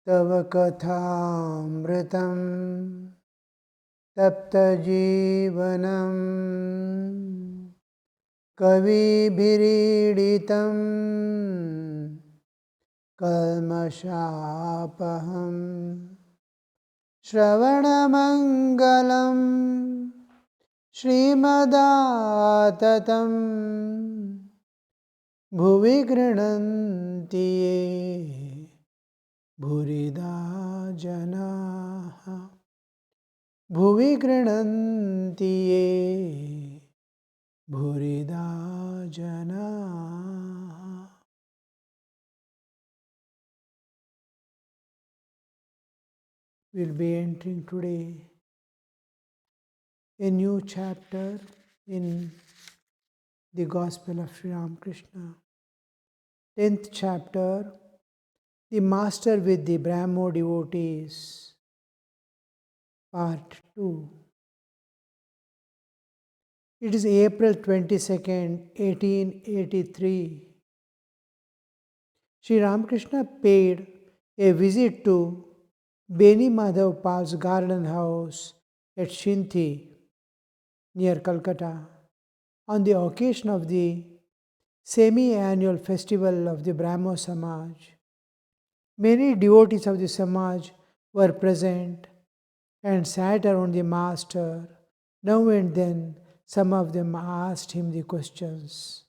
तव कथामृतं तप्तजीवनं कविभिरीडितं कल्मषापहं श्रवणमङ्गलं श्रीमदाततं भुवि गृह्णन्ति ये भूरिदा जनाः भुवि गृह्णन्ति ये भूरिदा जनाः. We'll be entering today a new chapter in the Gospel of Sri Ramakrishna. 10th chapter, the Master with the Brahmo Devotees, Part 2. It is April 22nd, 1883. Sri Ramakrishna paid a visit to Beni Madhav Pal's garden house at Ch.10 near Calcutta on the occasion of the semi-annual festival of the Brahmo Samaj. Many devotees of the Samaj were present and sat around the master. Now and then some of them asked him the questions.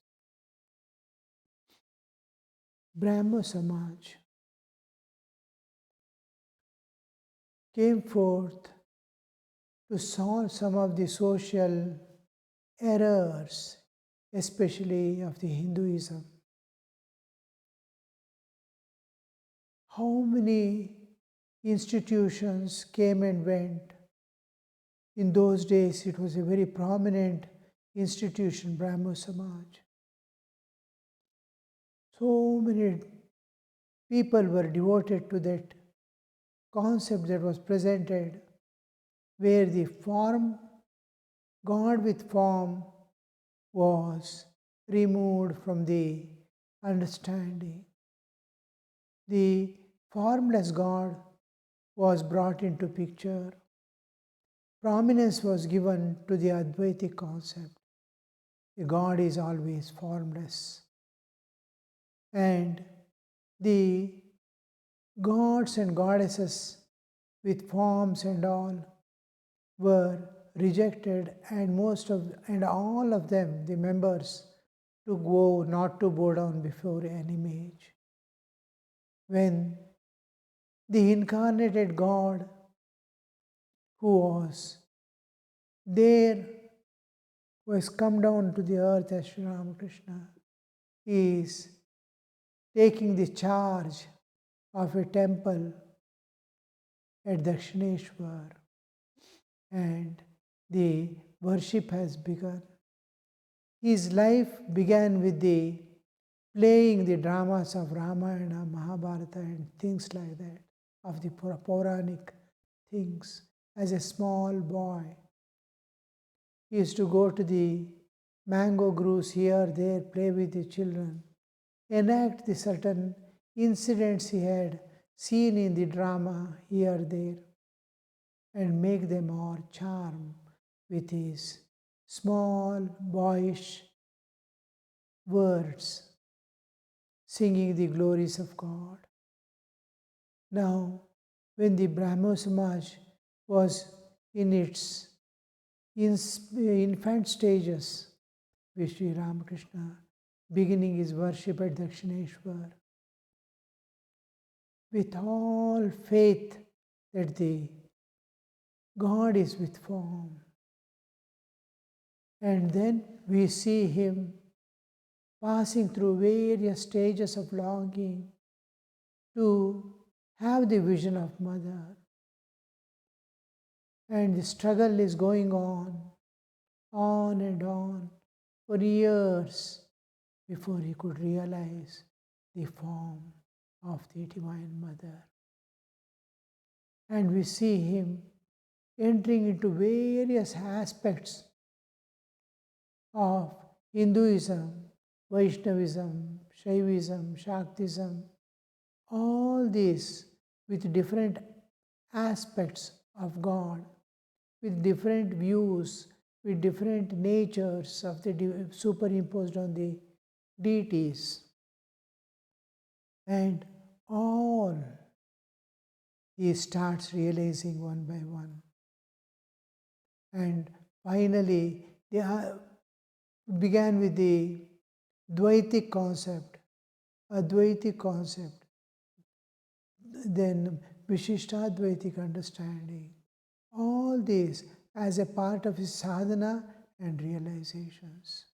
Brahmo Samaj came forth to solve some of the social errors, especially of the Hinduism. How many institutions came and went? In those days, it was a very prominent institution, Brahmo Samaj. So many people were devoted to that concept that was presented, where the form, God with form, was removed from the understanding. The formless God was brought into picture. Prominence was given to the Advaitic concept. The God is always formless. And the gods and goddesses with forms and all were rejected, and all of them, the members, not to bow down before an image. When the incarnated God who was there was come down to the earth as Sri Ramakrishna, is taking the charge of a temple at Dakshineshwar, and the worship has begun. His life began with the playing the dramas of Ramayana, Mahabharata and things like that, of the Puranic things. As a small boy, he used to go to the mango groves here, there, play with the children, enact the certain incidents he had seen in the drama here, there, and make them all charm with his small, boyish words, singing the glories of God. Now, when the Brahmo Samaj was in its infant stages, with Sri Ramakrishna beginning his worship at Dakshineshwar, with all faith that the God is with form. And then we see him passing through various stages of longing to have the vision of Mother. And the struggle is going on and on for years before he could realize the form of the Divine Mother. And we see him entering into various aspects of Hinduism, Vaishnavism, Shaivism, Shaktism, all these with different aspects of God, with different views, with different natures of the superimposed on the deities. And all he starts realizing one by one. And finally, they began with the Dvaitic concept, Advaitic concept, then Vishishtadvaitic understanding. All this as a part of his sadhana and realizations.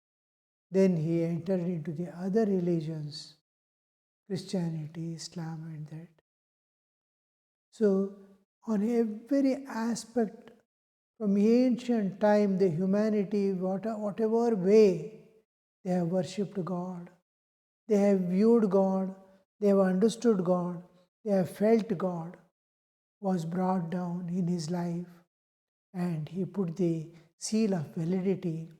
Then he entered into the other religions, Christianity, Islam, and that. So, on every aspect from ancient time, the humanity, whatever way, they have worshipped God. They have viewed God, they have understood God, they have felt God was brought down in his life, and he put the seal of validity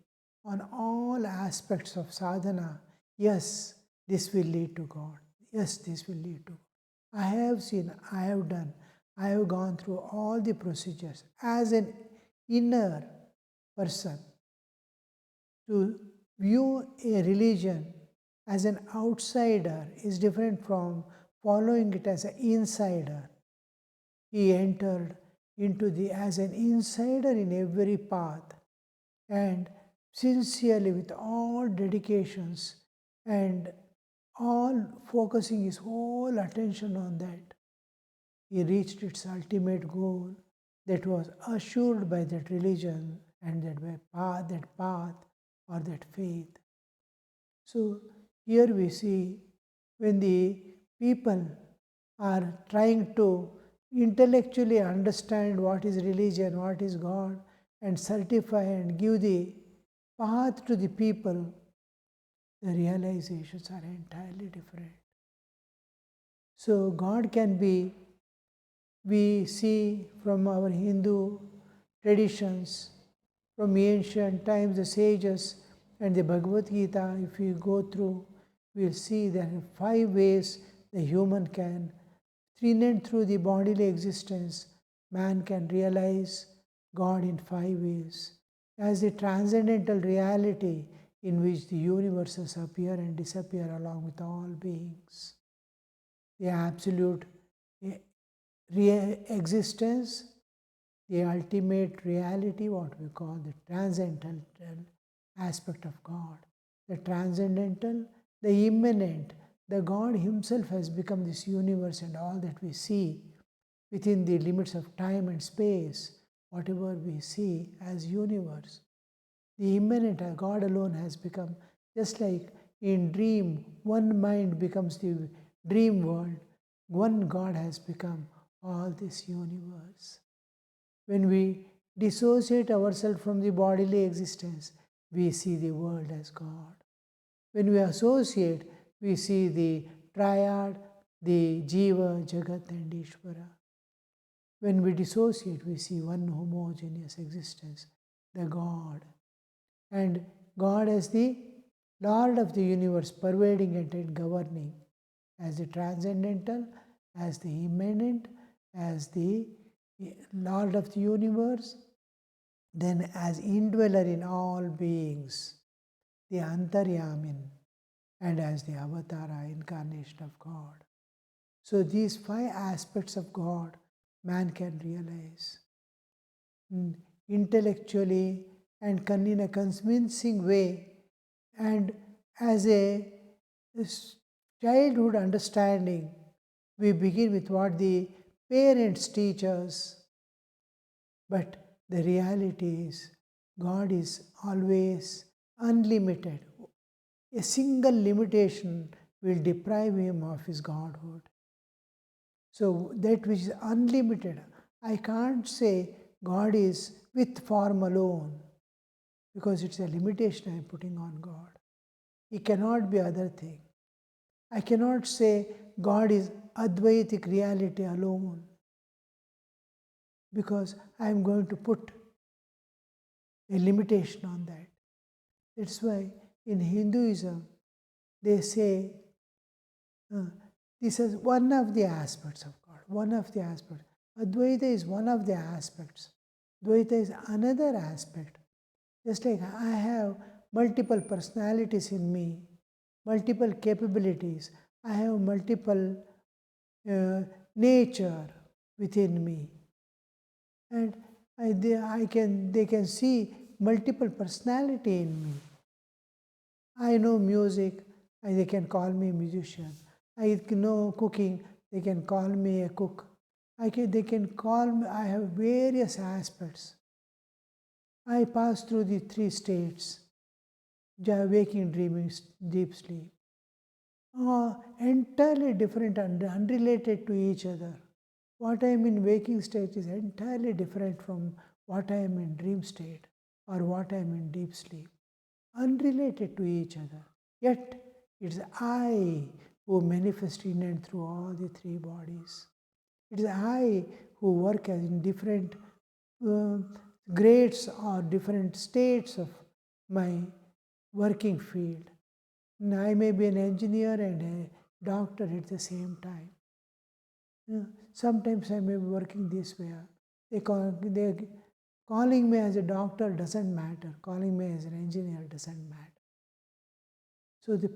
on all aspects of sadhana. Yes, this will lead to God. Yes, this will lead to God. I have seen, I have done, I have gone through all the procedures as an inner person. To view a religion as an outsider is different from following it as an insider. He entered into the as an insider in every path, and sincerely with all dedications and all focusing his whole attention on that, he reached its ultimate goal that was assured by that religion and that path or that faith. So here we see when the people are trying to intellectually understand what is religion, what is God, and certify and give the path to the people, the realizations are entirely different. So God can be, we see from our Hindu traditions, from ancient times, the sages and the Bhagavad Gita, if we go through, we'll see there are 5 ways the human can, in and through the bodily existence, man can realize God in 5 ways. As the transcendental reality in which the universes appear and disappear along with all beings. The absolute existence, the ultimate reality, what we call the transcendental aspect of God. The transcendental, the immanent, the God Himself has become this universe and all that we see within the limits of time and space, whatever we see as universe. The immanent, God alone has become, just like in dream, one mind becomes the dream world, one God has become all this universe. When we dissociate ourselves from the bodily existence, we see the world as God. When we associate, we see the triad, the Jiva, Jagat, and Ishvara. When we dissociate, we see one homogeneous existence, the God. And God as the Lord of the universe, pervading it and governing, as the transcendental, as the immanent, as the Lord of the universe, then as indweller in all beings, the Antaryamin, and as the Avatara, incarnation of God. So these 5 aspects of God man can realize intellectually and in a convincing way, and as a childhood understanding. We begin with what the parents teach us, but the reality is God is always unlimited. A single limitation will deprive him of his godhood. So that which is unlimited, I can't say God is with form alone, because it's a limitation I'm putting on God. He cannot be other thing. I cannot say God is Advaitic reality alone, because I am going to put a limitation on that. That's why in Hinduism they say this is one of the aspects of God. one of the aspects. Advaita is one of the aspects. Dvaita is another aspect. Just like I have multiple personalities in me, multiple capabilities, I have multiple nature within me, and they can see multiple personality in me. I know music, they can call me a musician. I know cooking, they can call me a cook. They can call me, I have various aspects. I pass through the three states, waking, dreaming, deep sleep. Entirely different and unrelated to each other. What I am in waking state is entirely different from what I am in dream state or what I am in deep sleep. Unrelated to each other. Yet it's I who manifest in and through all the three bodies. It is I who work as in different grades or different states of my working field. And I may be an engineer and a doctor at the same time. Sometimes I may be working this way. Calling me as a doctor doesn't matter. Calling me as an engineer doesn't matter. So the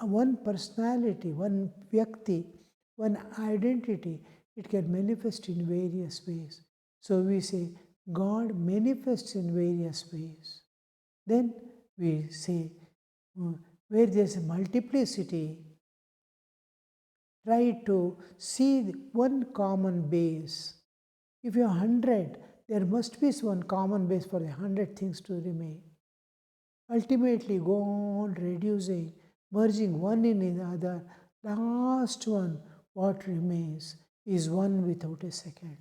one personality, one vyakti, one identity, it can manifest in various ways. So we say God manifests in various ways. Then we say where there's a multiplicity, try to see one common base. If you have 100, there must be one common base for the 100 things to remain. Ultimately, go on reducing, merging one in the other. Last one, what remains, is one without a second.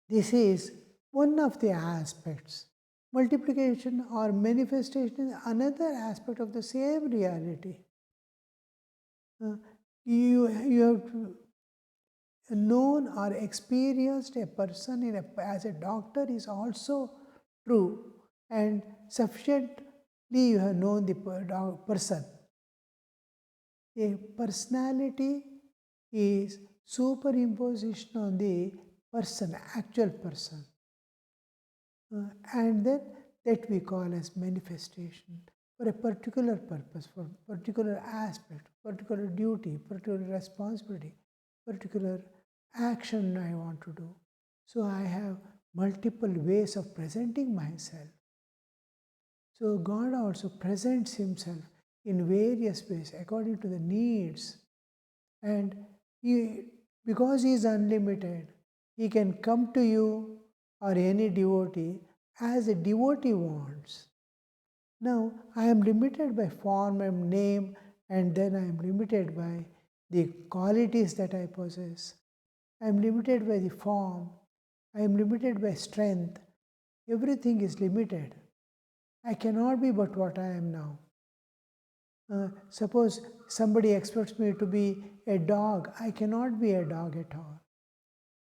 This is one of the aspects. Multiplication or manifestation is another aspect of the same reality. You have known or experienced a person as a doctor is also true, and sufficiently you have known the person. A personality is superimposition on the person, actual person, and then that we call as manifestation for a particular purpose, for particular aspect, particular duty, particular responsibility, particular action I want to do. So I have multiple ways of presenting myself. So God also presents himself in various ways according to the needs. And because he is unlimited, he can come to you or any devotee as a devotee wants. Now, I am limited by form and name, and then I am limited by the qualities that I possess. I am limited by the form. I am limited by strength. Everything is limited. I cannot be but what I am now. Suppose somebody expects me to be a dog. I cannot be a dog at all.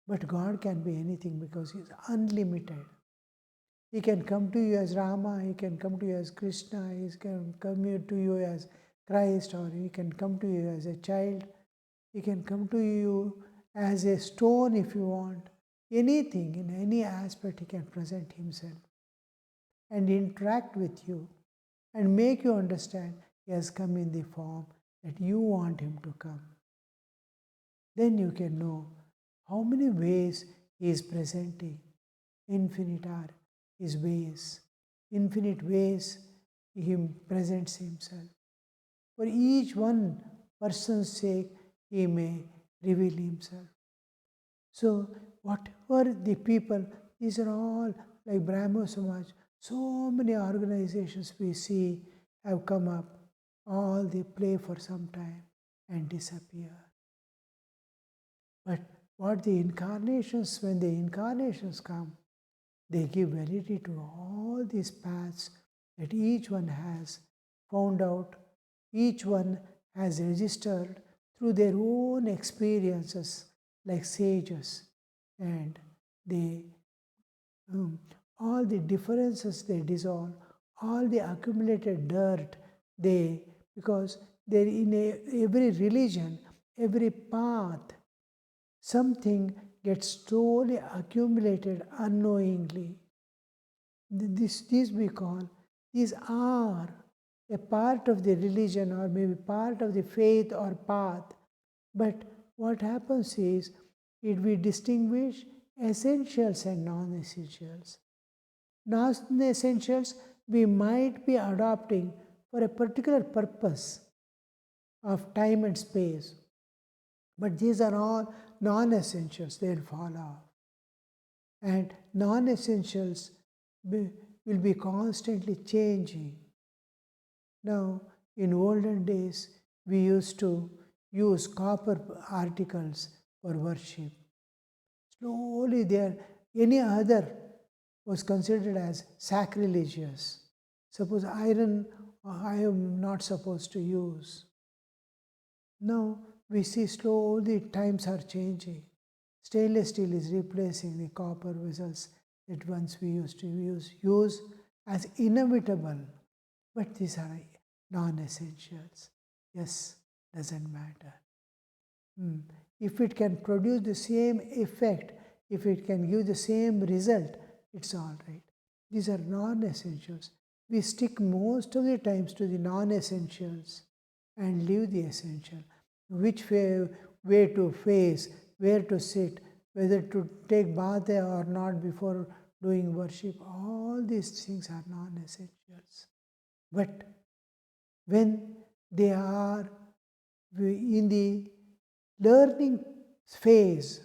But God can be anything because He is unlimited. He can come to you as Rama, He can come to you as Krishna, He can come to you as Christ, or He can come to you as a child. He can come to you as a stone if you want. Anything, in any aspect, He can present Himself and interact with you and make you understand He has come in the form that you want Him to come. Then you can know how many ways He is presenting. Infinite are His ways. Infinite ways He presents Himself. For each one person's sake, He may reveal Himself. So, whatever the people, these are all like Brahmo Samaj, so many organizations we see have come up, all they play for some time and disappear. But what the incarnations, when the incarnations come, they give validity to all these paths that each one has found out, each one has registered through their own experiences like sages, and they all the differences they dissolve, all the accumulated dirt because there in every religion, every path, something gets slowly accumulated unknowingly. These we call, these are a part of the religion or maybe part of the faith or path. But what happens is, we distinguish essentials and non-essentials. Non-essentials we might be adopting for a particular purpose of time and space. But these are all non-essentials, they'll fall off. And non-essentials will be constantly changing. Now, in olden days, we used to use copper articles for worship. Slowly, any other was considered as sacrilegious. Suppose iron, I am not supposed to use. Now, we see slowly times are changing. Stainless steel is replacing the copper vessels that once we used to use as inevitable. But these are non-essentials. Yes, doesn't matter. If it can produce the same effect, if it can give the same result, it's all right. These are non-essentials. We stick most of the times to the non-essentials and leave the essential. Which way to face, where to sit, whether to take bath or not before doing worship, all these things are non-essentials. But when they are in the learning phase,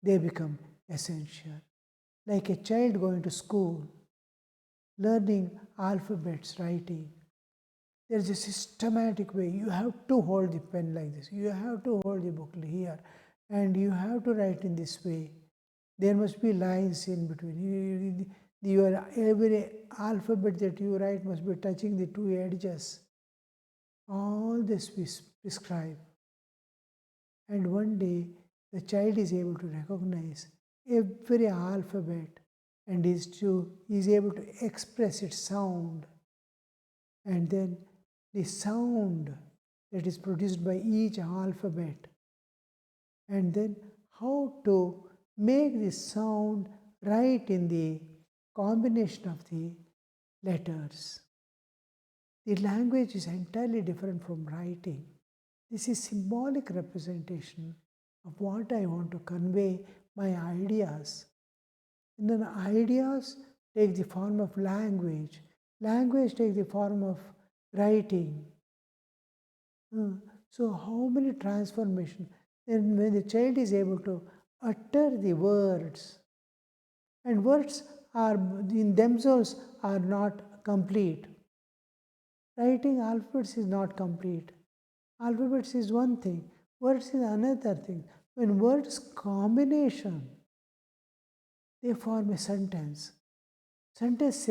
they become essential. Like a child going to school, learning alphabets, writing. There's a systematic way. You have to hold the pen like this. You have to hold the book here. And you have to write in this way. There must be lines in between. Your every alphabet that you write must be touching the two edges. All this we prescribe. And one day, the child is able to recognize every alphabet and is able to express its sound. And then the sound that is produced by each alphabet. And then how to make this sound right in the combination of the letters. The language is entirely different from writing. This is symbolic representation of what I want to convey, my ideas. And then ideas take the form of language. Language takes the form of writing. So how many transformations? Then when the child is able to utter the words, and words are in themselves are not complete. Writing alphabets is not complete. Alphabets is one thing, words is another thing. When words combination, they form a sentence. Sentence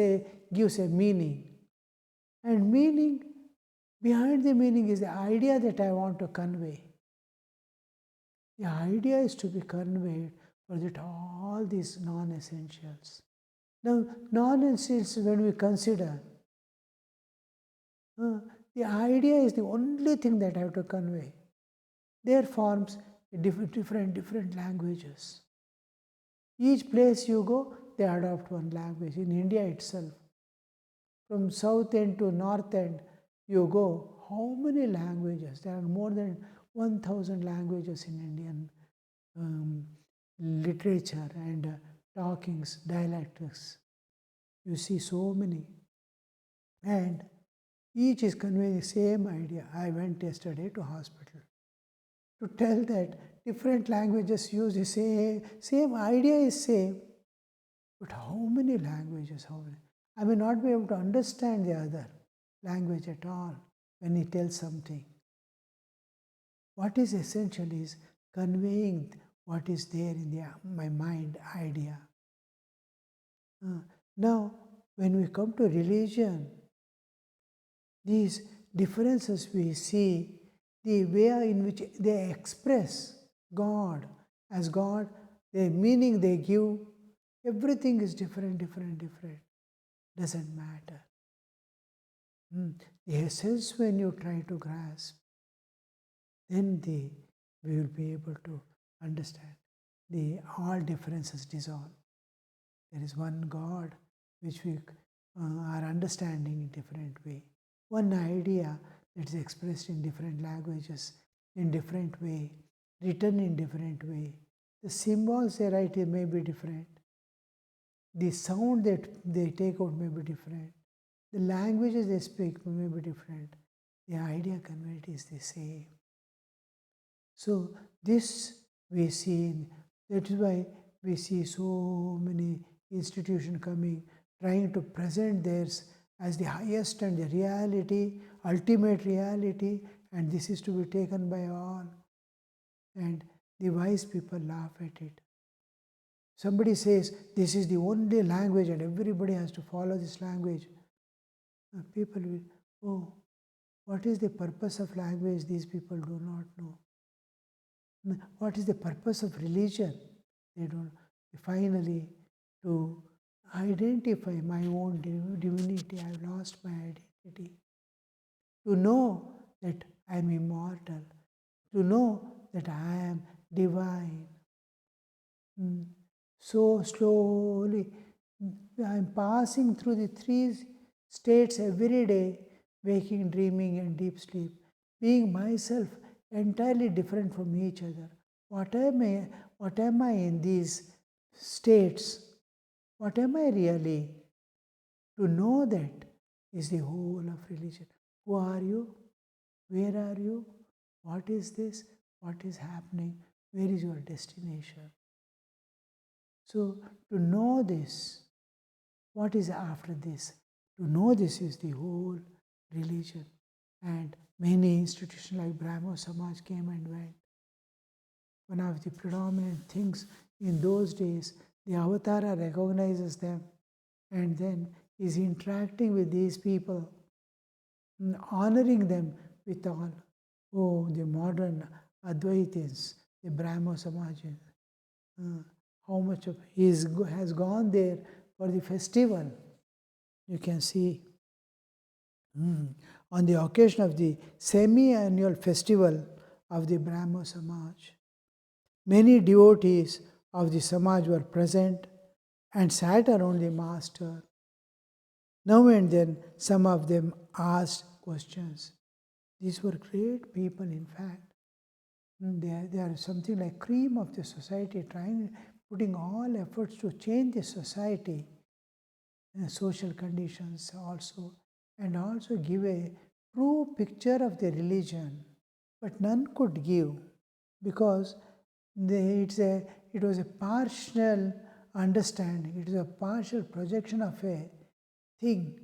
gives a meaning. And meaning, behind the meaning is the idea that I want to convey. The idea is to be conveyed for that all these non-essentials. Now, non-essentials, when we consider, the idea is the only thing that I have to convey. There forms different languages. Each place you go, they adopt one language. In India itself, from south end to north end, you go, how many languages? There are more than 1,000 languages in Indian literature and talkings, dialectics. You see so many. And each is conveying the same idea. I went yesterday to hospital to tell that different languages use the same idea is same. But how many languages? How many? I may not be able to understand the other language at all when he tells something. What is essential is conveying what is there in my mind idea. Now, when we come to religion, these differences we see, the way in which they express God as God, the meaning they give, everything is different. Doesn't matter. The essence when you try to grasp, then we will be able to understand. All differences dissolve. There is one God which we are understanding in different way. One idea that is expressed in different languages, in different way, written in different way. The symbols they write may be different. The sound that they take out may be different. The languages they speak may be different. The idea conveyed is the same. So this we see, that is why we see so many institutions coming, trying to present theirs as the highest and the reality, ultimate reality, and this is to be taken by all. And the wise people laugh at it. Somebody says, this is the only language and everybody has to follow this language. People will, oh, what is the purpose of language? These people do not know. What is the purpose of religion? They don't. Finally, to identify my own divinity, I have lost my identity. To know that I am immortal. To know that I am divine. So slowly, I am passing through the three states every day, waking, dreaming, and deep sleep, being myself entirely different from each other. What am I in these states? What am I really? To know that is the whole of religion. Who are you? Where are you? What is this? What is happening? Where is your destination? So, to know this, what is after this? To know this is the whole religion. And many institutions like Brahmo Samaj came and went. One of the predominant things in those days, the avatara recognizes them and then is interacting with these people, honoring them with all. Oh, the modern Advaitins, the Brahmo Samaj, how much of has gone there for the festival. You can see on the occasion of the semi-annual festival of the Brahmo Samaj. Many devotees of the Samaj were present and sat around the master. Now and then some of them asked questions. These were great people, in fact. They are something like cream of the society, putting all efforts to change the society, social conditions also, and also give a true picture of the religion. But none could give because it was a partial understanding, it is a partial projection of a thing.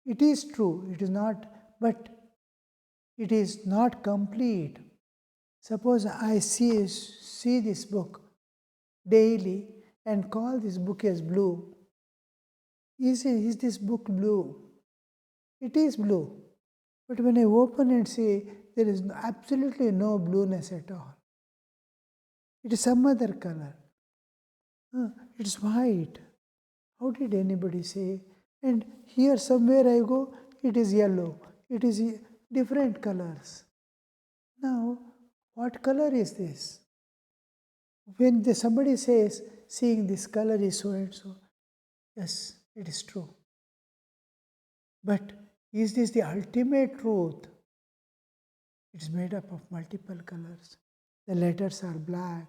It is true, it is not, but it is not complete. Suppose I see this book daily and call this book as blue. Is this book blue? It is blue. But when I open and see, there is absolutely no blueness at all. It is some other color. It's white. How did anybody say? And here somewhere I go, it is yellow. It is different colors. Now, what color is this? When somebody says, seeing this color is so and so, yes, it is true. But is this the ultimate truth? It is made up of multiple colors. The letters are black,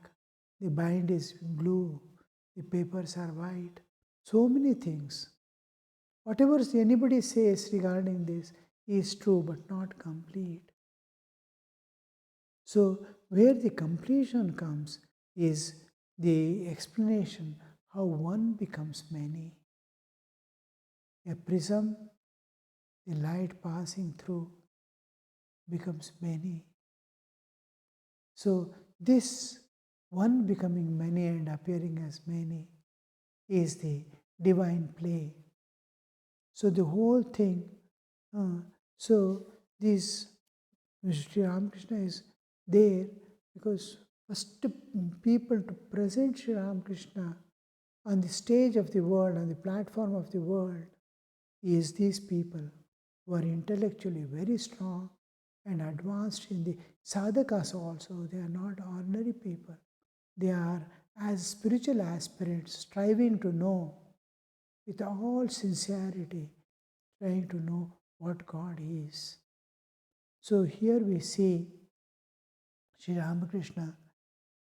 the bind is blue, the papers are white. So many things. Whatever anybody says regarding this is true but not complete. So, where the completion comes is the explanation how one becomes many. A prism, the light passing through, becomes many. So, this one becoming many and appearing as many is the divine play. So, the whole thing, this Sri Ramakrishna is there because first people to present Sri Ramakrishna on the stage of the world, on the platform of the world, is these people who are intellectually very strong and advanced in the sadhakas also. They are not ordinary people. They are as spiritual aspirants striving to know with all sincerity, trying to know what God is. So here we see Sri Ramakrishna,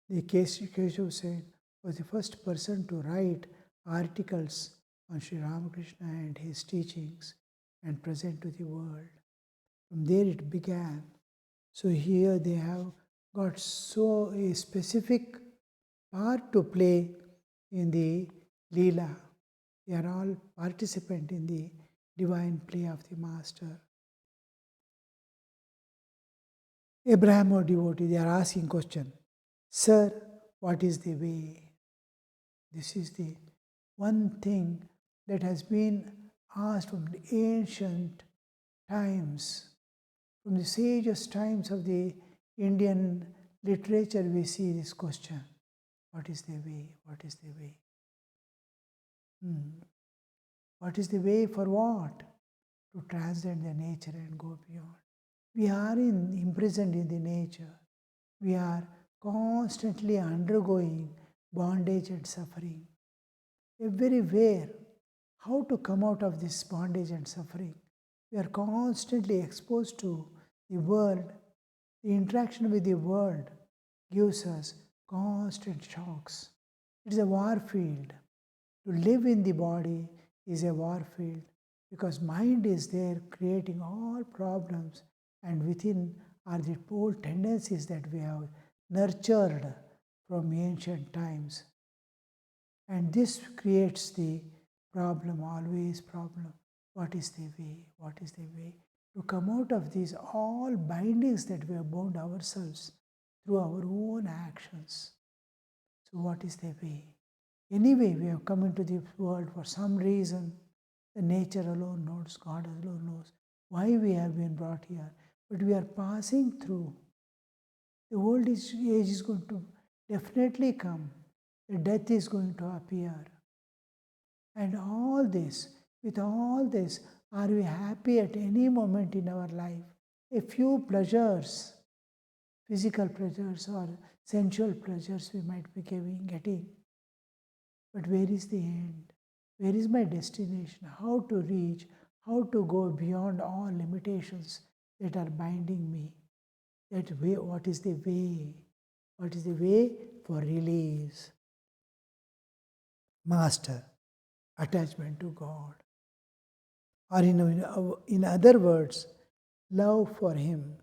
the Keshav said, was the first person to write articles on Sri Ramakrishna and his teachings and present to the world. From there it began. So here they have got so a specific part to play in the Leela. They are all participant in the divine play of the Master. A Brahmo devotee, they are asking question, Sir, what is the way? This is the one thing that has been asked from the ancient times, from the sages' times of the Indian literature, we see this question. What is the way? What is the way? What is the way for what? To transcend the nature and go beyond. We are imprisoned in the nature. We are constantly undergoing bondage and suffering. Everywhere, how to come out of this bondage and suffering? We are constantly exposed to the world. The interaction with the world gives us constant shocks. It is a war field. To live in the body is a war field because mind is there creating all problems, and within are the old tendencies that we have nurtured from ancient times. And this creates the problem, always problem. What is the way? What is the way? To come out of these all bindings that we have bound ourselves through our own actions. So what is the way? Anyway, we have come into this world for some reason. The nature alone knows, God alone knows why we have been brought here. But we are passing through. The old age is going to definitely come. The death is going to appear. And all this, with all this, are we happy at any moment in our life? A few pleasures, physical pleasures or sensual pleasures we might be getting. But where is the end? Where is my destination? How to reach? How to go beyond all limitations that are binding me? That way, what is the way? What is the way for release? Master, attachment to God. Or in other words, love for Him.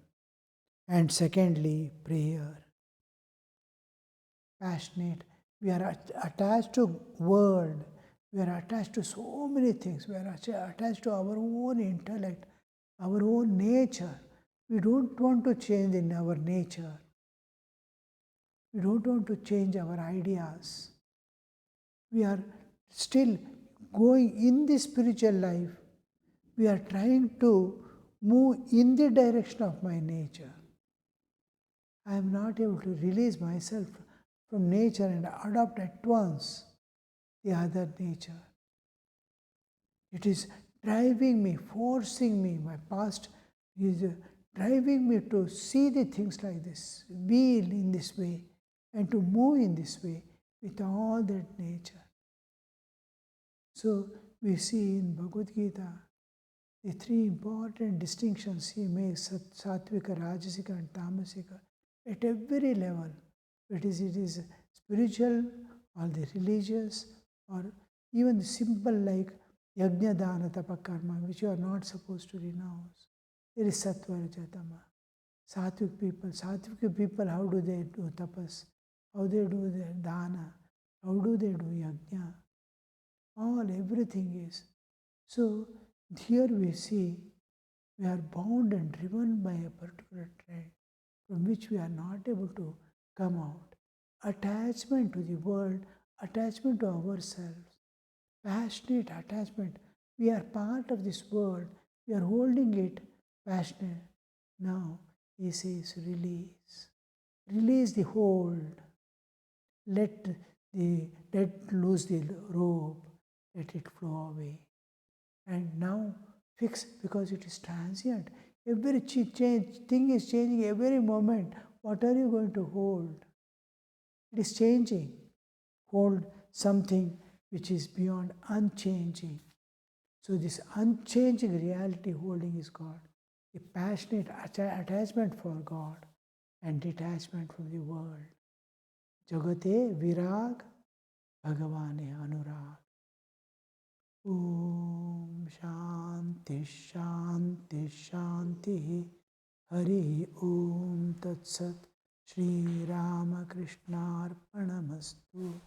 And secondly, prayer. Passionate. We are attached to world. We are attached to so many things. We are attached to our own intellect, our own nature. We don't want to change in our nature. We don't want to change our ideas. We are still going in the spiritual life. We are trying to move in the direction of my nature. I am not able to release myself from nature and adopt at once the other nature. It is driving me, forcing me. My past is driving me to see the things like this, be in this way, and to move in this way with all that nature. So we see in Bhagavad Gita the three important distinctions he makes, Sattvika, Rajasika and Tamasika, at every level. It is spiritual or the religious or even simple like Yajna, Dana, Tapa, Karma, which you are not supposed to renounce. There is Sattva, Rajatama. Sattvic people, how do they do tapas? How they do their dana? How do they do yajna? Everything is. So here we see we are bound and driven by a particular trend from which we are not able to come out. Attachment to the world, attachment to ourselves, passionate attachment. We are part of this world. We are holding it passionate. Now he says release. Release the hold. Let loose the rope. Let it flow away. And now fix because it is transient. Every thing is changing every moment. What are you going to hold? It is changing. Hold something which is beyond unchanging. So this unchanging reality holding is God. A passionate attachment for God and detachment from the world. Jagate virag bhagavane anurag. Om Shanti Shanti Shanti Hari Om Tat Sat Shri Ramakrishna Arpanamastu.